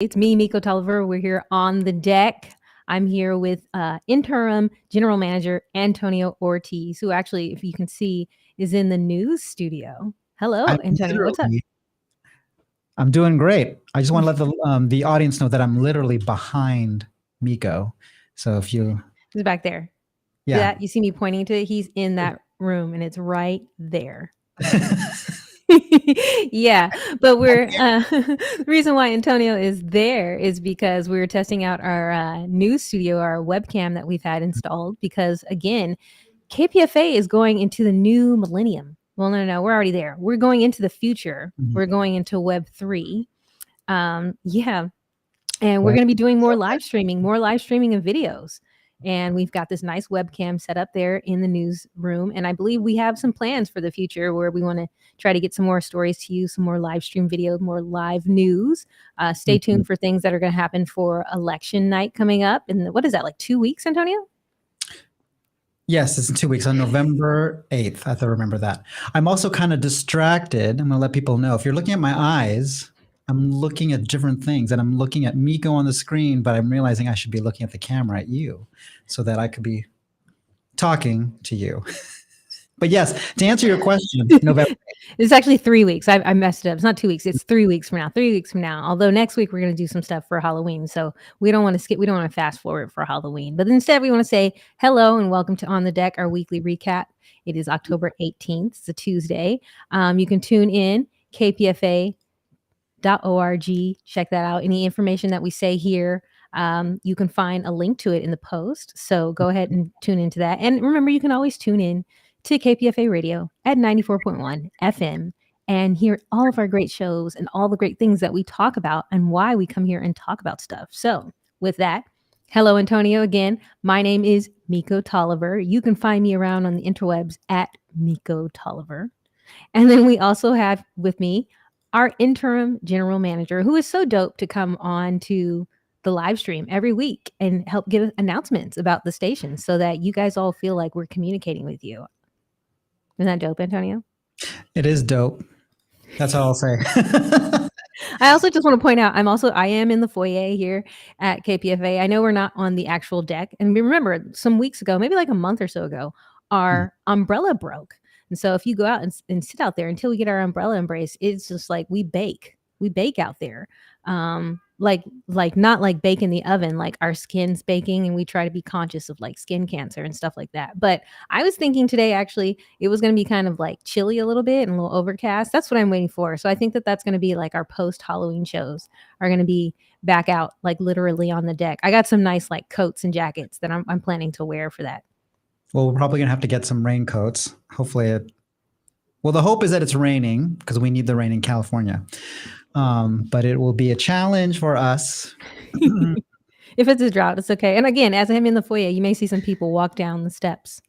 It's me, mikO Tolliver. We're here on the deck. I'm here with Interim General Manager Antonio Ortiz, who actually, if you can see, is in the news studio. Hello, Antonio. What's up? I'm doing great. I just want to let the audience know that I'm literally behind mikO. So if you... He's back there. Yeah. You see me pointing to it? He's in that room, and it's right there. Yeah, but the reason why Antonio is there is because we were testing out our news studio, our webcam that we've had installed, because again, KPFA is going into the new millennium. Well, no, we're already there. We're going into the future. Mm-hmm. We're going into Web 3. Yeah. And we're going to be doing more live streaming of videos. And we've got this nice webcam set up there in the newsroom. And I believe we have some plans for the future where we want to try to get some more stories to you, some more live stream videos, more live news. Stay tuned for things that are going to happen for election night coming up. And what is that, like 2 weeks, Antonio? Yes, it's in 2 weeks, on November 8th. I have to remember that. I'm also kind of distracted. I'm going to let people know, if you're looking at my eyes, I'm looking at different things, and I'm looking at mikO on the screen, but I'm realizing I should be looking at the camera at you so that I could be talking to you. But yes, to answer your question, November. It's actually 3 weeks. I messed it up. It's not 2 weeks. It's 3 weeks from now. 3 weeks from now. Although next week we're going to do some stuff for Halloween. So we don't want to skip. We don't want to fast forward for Halloween. But instead we want to say hello and welcome to On the Deck, our weekly recap. It is October 18th. It's a Tuesday. You can tune in, KPFA.org. Check that out. Any information that we say here, you can find a link to it in the post. So go ahead and tune into that. And remember, you can always tune in to KPFA Radio at 94.1 FM and hear all of our great shows and all the great things that we talk about and why we come here and talk about stuff. So with that, hello, Antonio, again. My name is mikO Tolliver. You can find me around on the interwebs at mikO Tolliver. And then we also have with me our interim general manager, who is so dope to come on to the live stream every week and help give announcements about the station so that you guys all feel like we're communicating with you. Isn't that dope, Antonio? It is dope. That's all I'll say. I also just want to point out, I am in the foyer here at KPFA. I know we're not on the actual deck. And remember, some weeks ago, maybe like a month or so ago, our umbrella broke. And so if you go out and sit out there until we get our umbrella embrace, it's just like we bake out there. Like not like bake in the oven, like our skin's baking, and we try to be conscious of like skin cancer and stuff like that. But I was thinking today, actually, it was going to be kind of like chilly a little bit and a little overcast. That's what I'm waiting for. So I think that's going to be like our post Halloween shows are going to be back out, like literally on the deck. I got some nice like coats and jackets that I'm planning to wear for that. Well, we're probably going to have to get some raincoats. Hopefully the hope is that it's raining because we need the rain in California. But it will be a challenge for us. If it's a drought, it's okay. And again, as I'm in the foyer, you may see some people walk down the steps.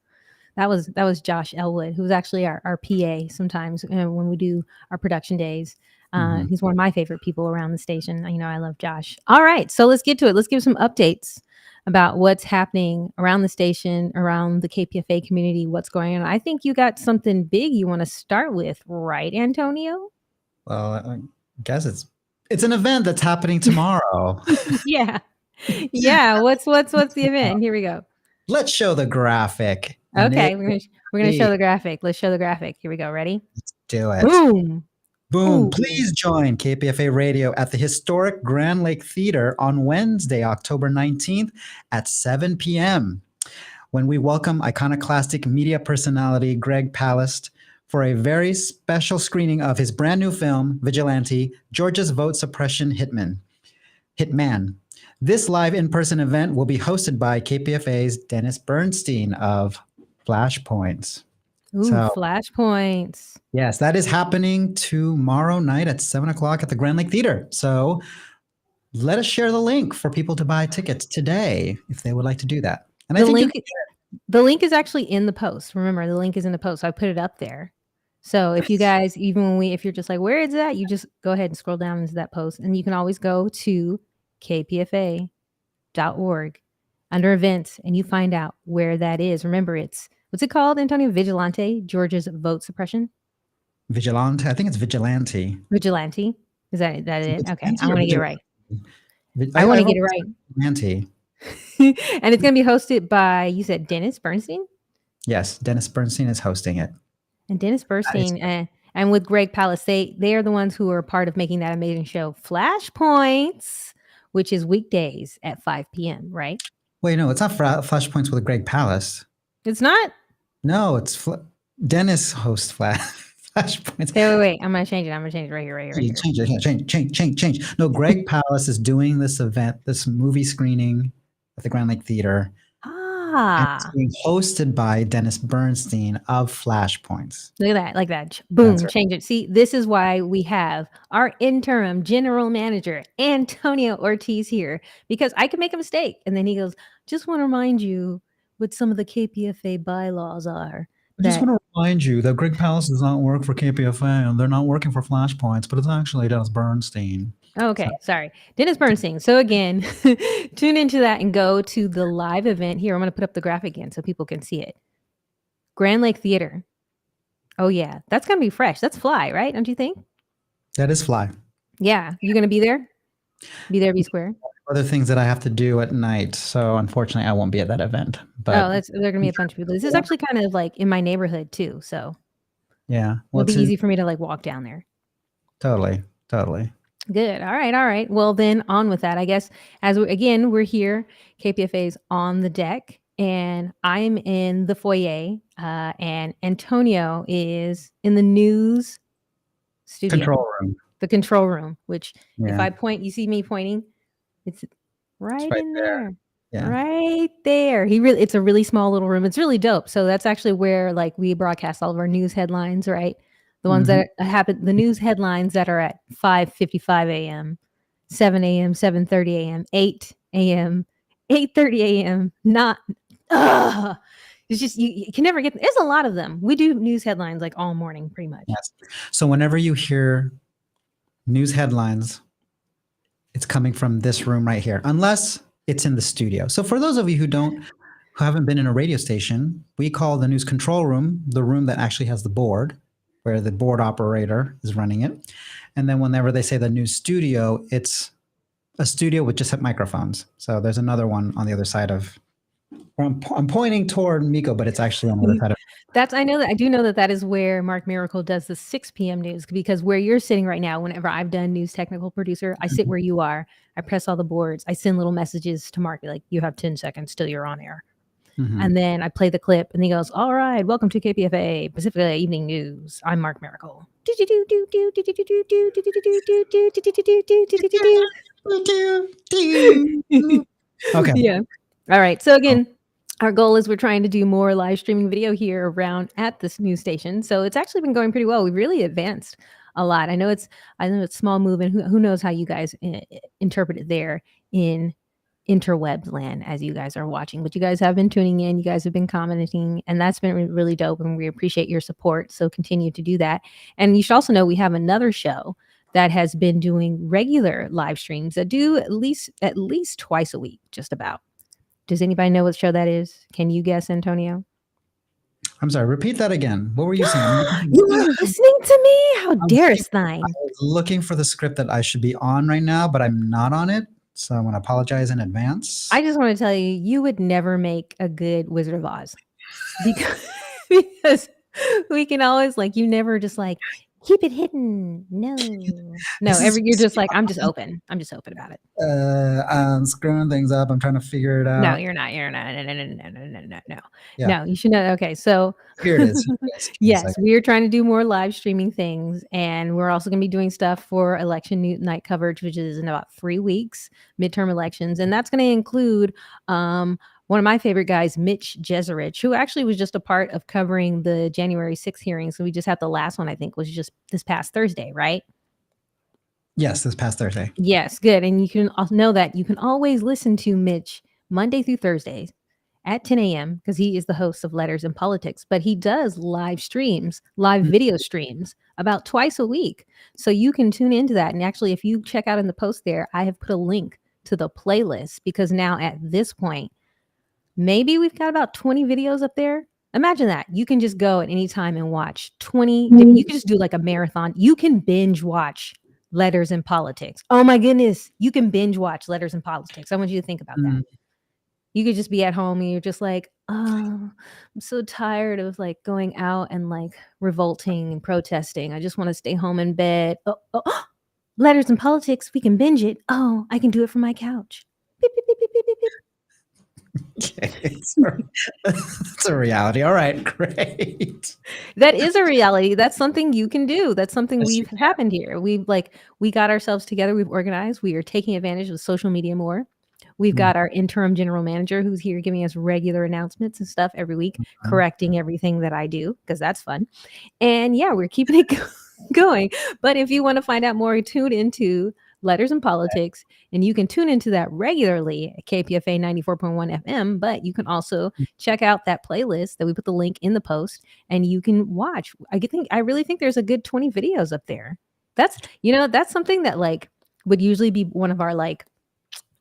That was Josh Elwood, who's actually our PA sometimes when we do our production days. He's one of my favorite people around the station. I love Josh. All right, so let's get to it. Let's give some updates about what's happening around the station, around the KPFA community, what's going on. I think you got something big you want to start with, right, Antonio? Well, I guess it's an event that's happening tomorrow. Yeah. What's the event? Here we go. Let's show the graphic. Okay, we're gonna show the graphic. Let's show the graphic. Here we go. Ready? Let's do it. Boom. Ooh. Please join KPFA Radio at the historic Grand Lake Theater on Wednesday, October 19th at 7 p.m. when we welcome iconoclastic media personality Greg Palast for a very special screening of his brand new film, Vigilante, Georgia's Vote Suppression Hitman. This live in-person event will be hosted by KPFA's Dennis Bernstein of Flashpoints. Flashpoints. Yes, that is happening tomorrow night at 7 o'clock at the Grand Lake Theater. So let us share the link for people to buy tickets today if they would like to do that. And the link is actually in the post. Remember, the link is in the post. So I put it up there. So if you guys, if you're just like, where is that? You just go ahead and scroll down into that post. And you can always go to KPFA.org under events and you find out where that is. Remember, what's it called, Antonio? Vigilante, Georgia's Vote Suppression? Vigilante. I think it's Vigilante. Vigilante. Is that it? Okay, I'm going to get it right. I want to wrote get it right. Vigilante. And it's going to be hosted by, you said Dennis Bernstein? Yes, Dennis Bernstein is hosting it. And Dennis Bernstein and with Greg Palast, they are the ones who are part of making that amazing show Flashpoints, which is weekdays at 5 p.m., right? Wait, no, it's not Flashpoints with Greg Palast. It's not? No, it's Dennis hosts Flashpoints. Wait. I'm going to change it. I'm going to change it right here. Change it. Change. No, Greg Palast is doing this event, this movie screening at the Grand Lake Theater. And it's being hosted by Dennis Bernstein of Flashpoints. Look at that, like that. Boom, Right. change it. See, this is why we have our interim general manager, Antonio Ortiz, here, because I could make a mistake. And then he goes, just want to remind you what some of the KPFA bylaws are. I just want to remind you that Greg Palast does not work for KPFA, and they're not working for Flashpoints, but it's actually Dennis Bernstein. Okay, sorry. Dennis Bernstein. So again, tune into that and go to the live event. Here, I'm going to put up the graphic again so people can see it. Grand Lake Theater. Oh, yeah. That's going to be fresh. That's fly, right? Don't you think? That is fly. Yeah. You going to be there? Be there, be square? Other things that I have to do at night. So unfortunately, I won't be at that event. But there are going to be a bunch of people. This is actually kind of like in my neighborhood too. So yeah. It'll be easy for me to like walk down there. Totally. Good. All right. Well, then on with that, I guess, we're here, KPFA's on the deck, and I'm in the foyer, and Antonio is in the news studio. The control room, which if I point, you see me pointing, it's right in there. Yeah. Right there. It's a really small little room. It's really dope. So that's actually where like we broadcast all of our news headlines, right? The ones that happen, the news headlines that are at 5:55 a.m., 7 a.m., 7:30 a.m., 8 a.m., 8:30 a.m. It's just, you can never get, there's a lot of them. We do news headlines like all morning pretty much. Yes. So whenever you hear news headlines, it's coming from this room right here, unless it's in the studio. So for those of you who haven't been in a radio station, we call the news control room the room that actually has the board, where the board operator is running it. And then whenever they say the news studio, it's a studio with just microphones. So there's another one on the other side of, I'm pointing toward mikO, but it's actually on the other side of. I do know that is where Mark Miracle does the 6 p.m. news, because where you're sitting right now, whenever I've done news technical producer, I sit where you are, I press all the boards, I send little messages to Mark, like, you have 10 seconds till you're on air. And then I play the clip and he goes, all right, welcome to KPFA Pacific Evening News. I'm Mark Miracle. Okay. Yeah. All right. So again, our goal is we're trying to do more live streaming video here around at this news station. So it's actually been going pretty well. We've really advanced a lot. I know it's small move, and who knows how you guys interpret it there in interwebs land as you guys are watching, but you guys have been tuning in, you guys have been commenting, and that's been really dope, and we appreciate your support. So continue to do that. And you should also know we have another show that has been doing regular live streams that do at least twice a week, just about. Does anybody know what show that is? Can you guess, Antonio? I'm sorry, repeat that again. What were you saying? You were listening to me? How darest thine? I was looking for the script that I should be on right now, but I'm not on it. So I'm going to apologize in advance. I just want to tell you would never make a good Wizard of Oz. Because we can always, like, you never just like, keep it hidden. No. You're just like, I'm just open about it. I'm screwing things up. I'm trying to figure it out. No, you're not. No. Yeah. No, you should know. Okay, so here it is. Yes, we are trying to do more live streaming things, and we're also going to be doing stuff for election night coverage, which is in about 3 weeks, midterm elections, and that's going to include one of my favorite guys, Mitch Jeserich, who actually was just a part of covering the January 6th hearings. So we just had the last one, I think, was just this past Thursday, right? Yes, this past Thursday. Yes, good. And you can know that you can always listen to Mitch Monday through Thursdays at 10 a.m. because he is the host of Letters and Politics, but he does live video streams about twice a week. So you can tune into that. And actually, if you check out in the post there, I have put a link to the playlist, because now at this point, maybe we've got about 20 videos up there. Imagine that. You can just go at any time and watch 20. You can just do like a marathon. You can binge watch Letters in Politics. Oh my goodness. You can binge watch Letters in Politics. I want you to think about that. You could just be at home and you're just like, oh, I'm so tired of like going out and like revolting and protesting. I just want to stay home in bed. Oh, Letters in Politics. We can binge it. Oh, I can do it from my couch. Beep, beep, beep, beep, beep, beep, beep. Okay, it's a reality. All right, great. That is a reality. That's something you can do. That's something Yes, you we've happened here. We got ourselves together. We've organized. We are taking advantage of social media more. We've got our interim general manager who's here giving us regular announcements and stuff every week, correcting everything that I do because that's fun. And yeah, we're keeping it going. But if you want to find out more, tune into Letters in Politics, and you can tune into that regularly at KPFA 94.1 FM. But you can also check out that playlist that we put the link in the post, and you can watch. I really think there's a good 20 videos up there. That's something that like would usually be one of our like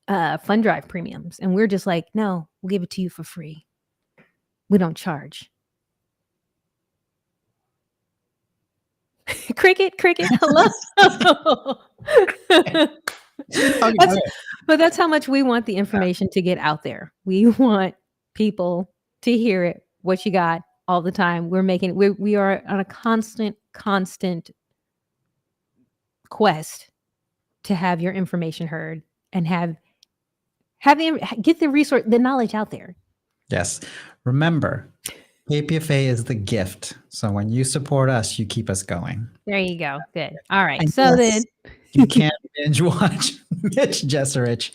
fund drive premiums, and we're just like, no, we'll give it to you for free. We don't charge. Cricket, hello. But that's how much we want the information to get out there. We want people to hear it, what you got all the time. We are on a constant quest to have your information heard and get the knowledge out there. Yes. Remember, KPFA is the gift. So when you support us, you keep us going. There you go. Good. All right. And so yes, then you can binge watch Mitch Jesserich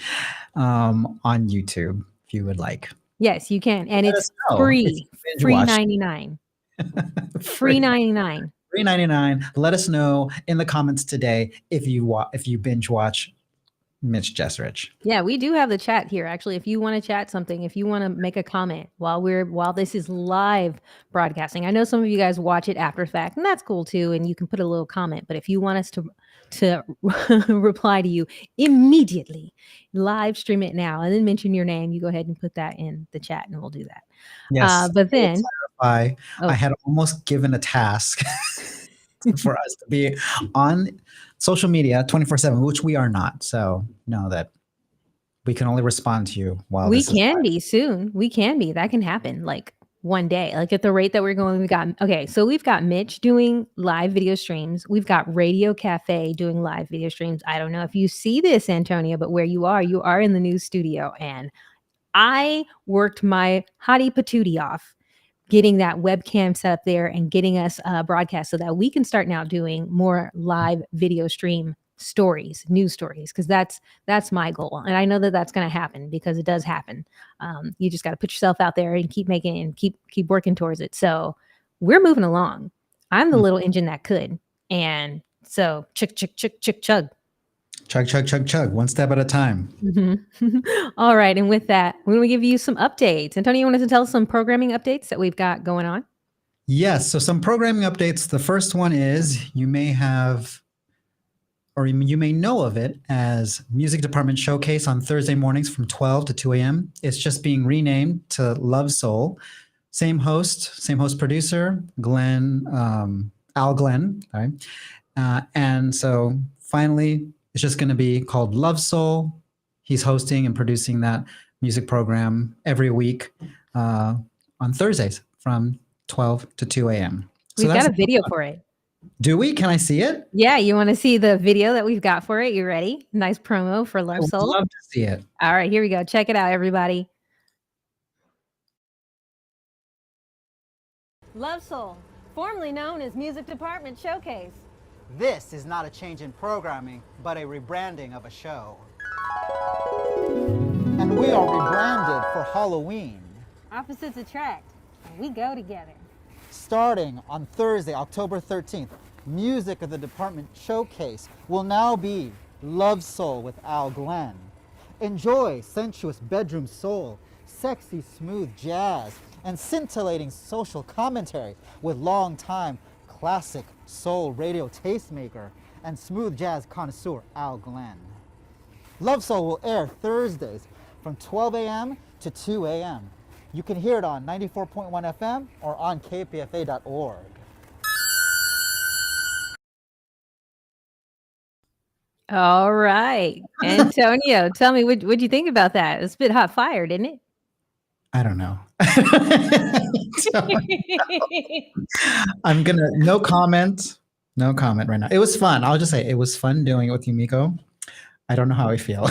on YouTube if you would like. Yes, you can. And Let it's us know free. if you binge Free watch. 99. Free 99. $3.99. Let us know in the comments today if you binge watch Mitch Jesserich. Yeah, we do have the chat here. Actually, if you want to chat something, if you want to make a comment while this is live broadcasting, I know some of you guys watch it after fact, and that's cool too. And you can put a little comment. But if you want us to reply to you immediately, live stream it now, and then mention your name, you go ahead and put that in the chat, and we'll do that. Yes. But then I had almost given a task for us to be on social media 24/7, which we are not. So know that we can only respond to you while we can be soon. We can be. That can happen like one day. Like at the rate that we're going, we've got Mitch doing live video streams. We've got Radio Cafe doing live video streams. I don't know if you see this, Antonia, but where you are in the new studio. And I worked my hottie patootie off getting that webcam set up there and getting us broadcast so that we can start now doing more live video stream stories, news stories, because that's my goal. And I know that that's going to happen because it does happen. You just got to put yourself out there and keep making it and keep working towards it. So we're moving along. I'm the little engine that could. And so chug. Chug, one step at a time. Mm-hmm. All right. And with that, we're going to give you some updates. Antonio, you wanted to tell us some programming updates that we've got going on? Yes. So some programming updates. The first one is you may know of it as Music Department Showcase on Thursday mornings from 12 to 2 a.m. It's just being renamed to Love Soul. Same host producer, Al Glenn. Right? And so finally, it's just going to be called Love Soul. He's hosting and producing that music program every week on Thursdays from 12 to 2 a.m. So we've got a video for it. Do we? Can I see it? Yeah, you want to see the video that we've got for it? You ready? Nice promo for Love Soul. I'd love to see it. All right, here we go. Check it out, everybody. Love Soul, formerly known as Music Department Showcase. This is not a change in programming, but a rebranding of a show. And we are rebranded for Halloween. Opposites attract, and we go together. Starting on Thursday, October 13th, Music of the Department Showcase will now be Love Soul with Al Glenn. Enjoy sensuous bedroom soul, sexy smooth jazz, and scintillating social commentary with longtime classic soul radio tastemaker and smooth jazz connoisseur Al Glenn. Love Soul will air Thursdays from 12 a.m. to 2 a.m. You can hear it on 94.1 FM or on kpfa.org. All right. Antonio, tell me, what'd you think about that? It's a bit hot fire, didn't it? I don't know. So, I'm gonna no comment. No comment right now. It was fun. I'll just say it was fun doing it with you, mikO. I don't know how I feel.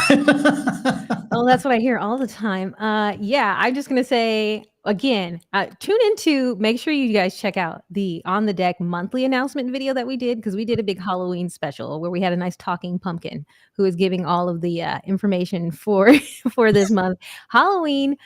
Oh, that's what I hear all the time. Yeah, I'm just gonna say again, tune into. Make sure you guys check out the On the Deck monthly announcement video that we did, because we did a big Halloween special where we had a nice talking pumpkin who is giving all of the information for for this month. Halloween.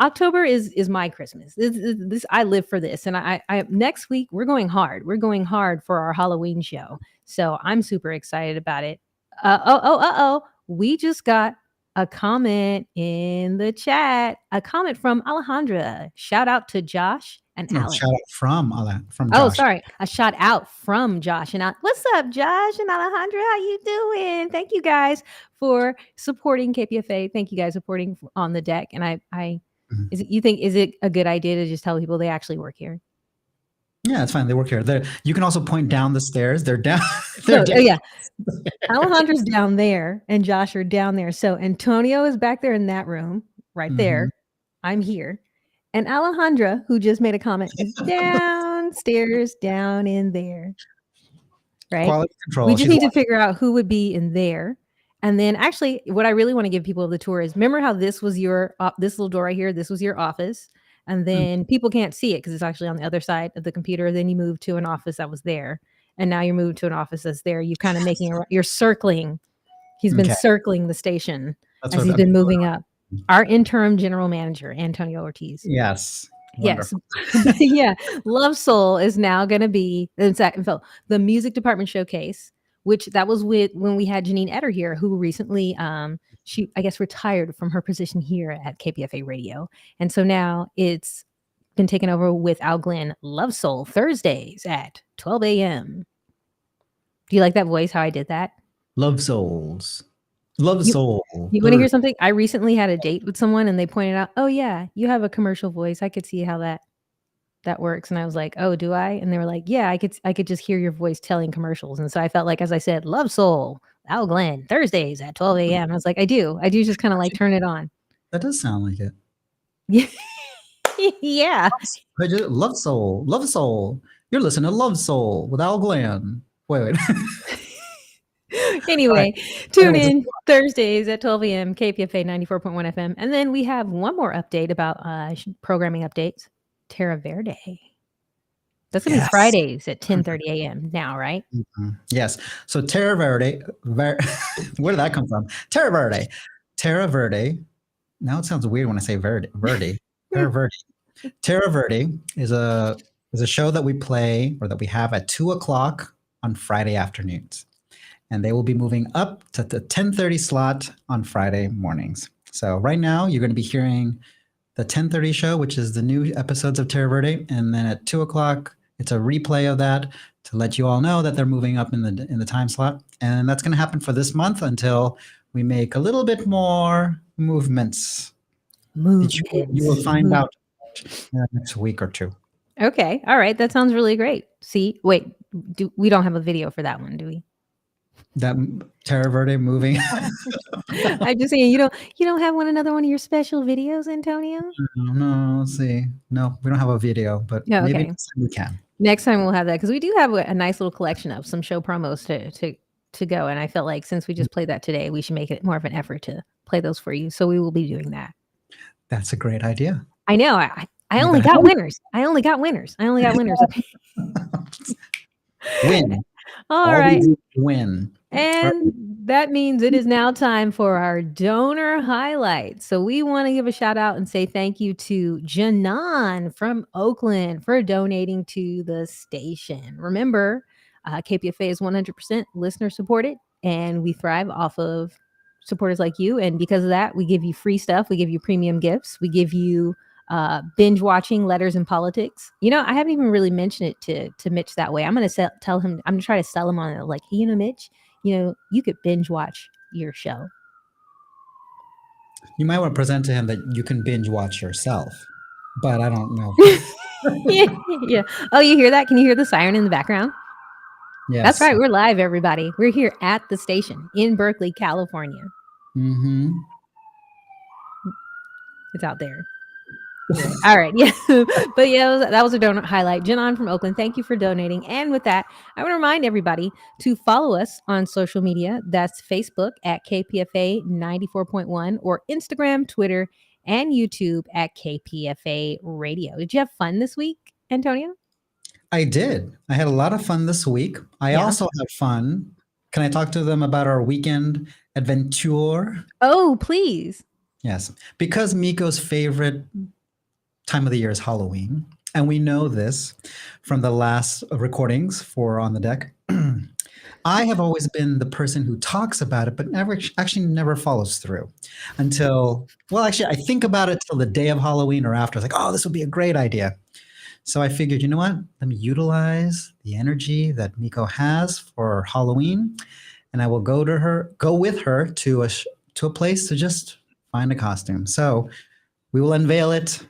October is my Christmas. This I live for this, and I next week we're going hard. We're going hard for our Halloween show, so I'm super excited about it. Oh! We just got a comment in the chat. A comment from Alejandra. Shout out to Josh and No, Alex. shout out from Oh, Josh. sorry. A shout out from Josh and what's up, Josh and Alejandra? How you doing? Thank you guys for supporting KPFA. Thank you guys supporting On the Deck. And I Mhm. is it a good idea to just tell people they actually work here? Yeah, it's fine. They work here. You can also point down the stairs. They're down. So, yeah. Alejandra's down there and Josh are down there. So Antonio is back there in that room right there. I'm here. And Alejandra, who just made a comment, is downstairs down in there. Right? Quality control. We just need to figure out who would be in there. And then actually, what I really want to give people of the tour is, remember how this was your, this little door right here, this was your office. And then people can't see it because it's actually on the other side of the computer. Then you move to an office that was there. And now you're moved to an office that's there. You're kind of making, you're circling. He's been circling the station as he's been moving up. Our interim general manager, Antonio Ortiz. Yes. Yes. Yeah. Love Soul is now going to be the music department showcase, which that was when we had Janine Etter here, who recently, she, I guess, retired from her position here at KPFA Radio. And so now it's been taken over with Al Glenn. Love Soul, Thursdays at 12 a.m. Do you like that voice, how I did that? Love Souls. Love Soul. You want to hear something? I recently had a date with someone and they pointed out, oh yeah, you have a commercial voice. I could see how that works. And I was like, oh, do I? And they were like, yeah, I could just hear your voice telling commercials. And so I felt like, as I said, Love Soul, Al Glenn, Thursdays at 12 a.m. I was like, I do just kind of like turn it on. That does sound like it. Yeah. Yeah. Love Soul. Love Soul. You're listening to Love Soul with Al Glenn. Wait. Anyway, tune in Thursdays at 12 a.m. KPFA 94.1 FM. And then we have one more update about programming updates. Terra Verde. That's going to be Fridays at 10:30 a.m. now, right? Mm-hmm. Yes. So Terra Verde, where did that come from? Terra Verde. Terra Verde. Now it sounds weird when I say Verde. Terra Verde. Terra Verde is a show that we play, or that we have, at 2:00 on Friday afternoons. And they will be moving up to the 10:30 slot on Friday mornings. So right now you're going to be hearing the 10:30 show, which is the new episodes of Terra Verde. And then at 2:00, it's a replay of that to let you all know that they're moving up in the time slot. And that's going to happen for this month until we make a little bit more movements. You will find out next week or two. Okay. All right. That sounds really great. See, wait, we don't have a video for that one, do we? That Terra Verde moving. I'm just saying, you don't have another one of your special videos, Antonio? No, let's see. No, we don't have a video, but maybe we can. Next time we'll have that, because we do have a nice little collection of some show promos to go. And I felt like since we just played that today, we should make it more of an effort to play those for you. So we will be doing that. That's a great idea. I know. I only got winners. Win. All right. Win. And that means it is now time for our donor highlights. So we want to give a shout out and say thank you to Janan from Oakland for donating to the station. Remember, KPFA is 100% listener supported, and we thrive off of supporters like you. And because of that, we give you free stuff. We give you premium gifts. We give you binge watching Letters in Politics. I haven't even really mentioned it to Mitch that way. I'm going to tell him, I'm going to try to sell him on it. Like, hey, Mitch, you could binge watch your show. You might want to present to him that you can binge watch yourself, but I don't know. Yeah. Oh, you hear that? Can you hear the siren in the background? Yes. That's right. We're live, everybody. We're here at the station in Berkeley, California. Mm-hmm. It's out there. Anyway, all right. Yeah. But yeah, that was a donut highlight. Janon from Oakland, thank you for donating. And with that, I want to remind everybody to follow us on social media. That's Facebook at KPFA 94.1 or Instagram, Twitter, and YouTube at KPFA Radio. Did you have fun this week, Antonio? I did. I had a lot of fun this week. I also had fun. Can I talk to them about our weekend adventure? Oh, please. Yes. Because mikO's favorite time of the year is Halloween, and we know this from the last recordings for On the Deck. I have always been the person who talks about it, but never follows through until, well, actually, I think about it till the day of Halloween or after. It's like, oh, this would be a great idea. So I figured, you know what? Let me utilize the energy that mikO has for Halloween, and I will go with her to a place to just find a costume. So we will unveil it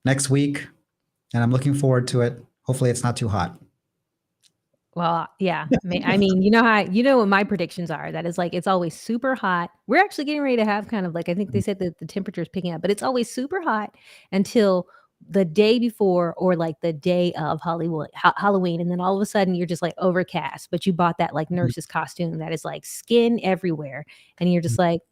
next week, and I'm looking forward to it. Hopefully it's not too hot. Well, yeah. I mean, you know what my predictions are. That is like, it's always super hot. We're actually getting ready to have kind of like, I think they said that the temperature is picking up, but it's always super hot until the day before or like the day of Halloween. And then all of a sudden you're just like overcast, but you bought that like nurse's costume that is like skin everywhere. And you're just like,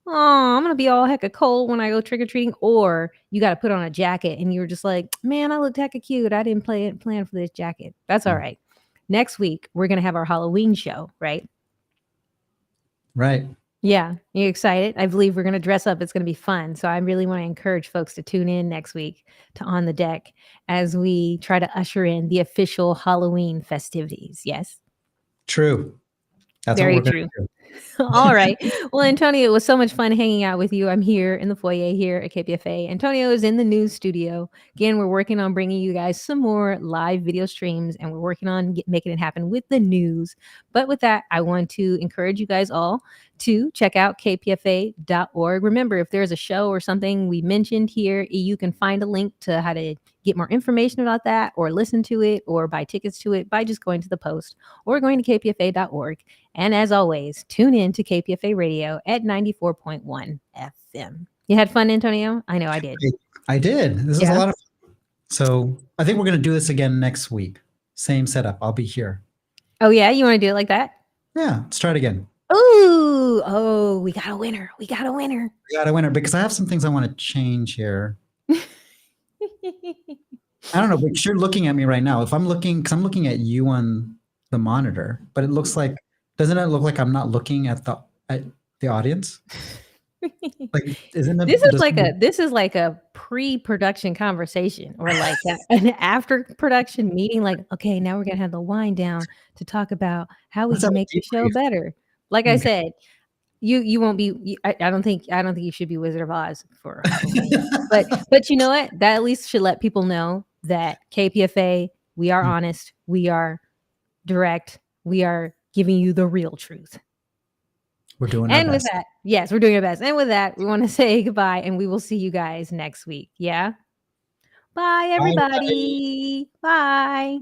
oh, I'm going to be all hecka cold when I go trick-or-treating. Or you got to put on a jacket and you're just like, man, I look hecka cute. I didn't plan for this jacket. That's all right. Next week, we're going to have our Halloween show, right? Right. Yeah. You excited? I believe we're going to dress up. It's going to be fun. So I really want to encourage folks to tune in next week to On the Deck as we try to usher in the official Halloween festivities. Yes? True. That's Very what we're true. going to do. All right. Well, Antonio, it was so much fun hanging out with you. I'm here in the foyer here at KPFA. Antonio is in the news studio. Again, we're working on bringing you guys some more live video streams, and we're working on making it happen with the news. But with that, I want to encourage you guys all to check out kpfa.org. Remember, if there's a show or something we mentioned here, you can find a link to how to get more information about that or listen to it or buy tickets to it by just going to the post or going to kpfa.org. And as always, tune in to KPFA Radio at 94.1 FM. You had fun, Antonio? I know I did. I did. This was a lot of fun. So I think we're going to do this again next week. Same setup. I'll be here. Oh, yeah? You want to do it like that? Yeah. Let's try it again. Ooh. Oh, we got a winner. We got a winner. Because I have some things I want to change here. I don't know, but you're looking at me right now. If I'm looking, because I'm looking at you on the monitor, but it looks like, doesn't it look like I'm not looking at the audience? Like, isn't it? This is like a pre-production conversation or like an after production meeting. Like, okay, now we're gonna have the wind down to talk about how we can make the show better. Like I said, you won't be. I don't think you should be Wizard of Oz for Halloween. but you know what? That at least should let people know that KPFA, we are honest, we are direct, we are giving you the real truth. We're doing our best. And with that, yes, we're doing our best. And with that, we want to say goodbye, and we will see you guys next week. Yeah. Bye, everybody. Bye.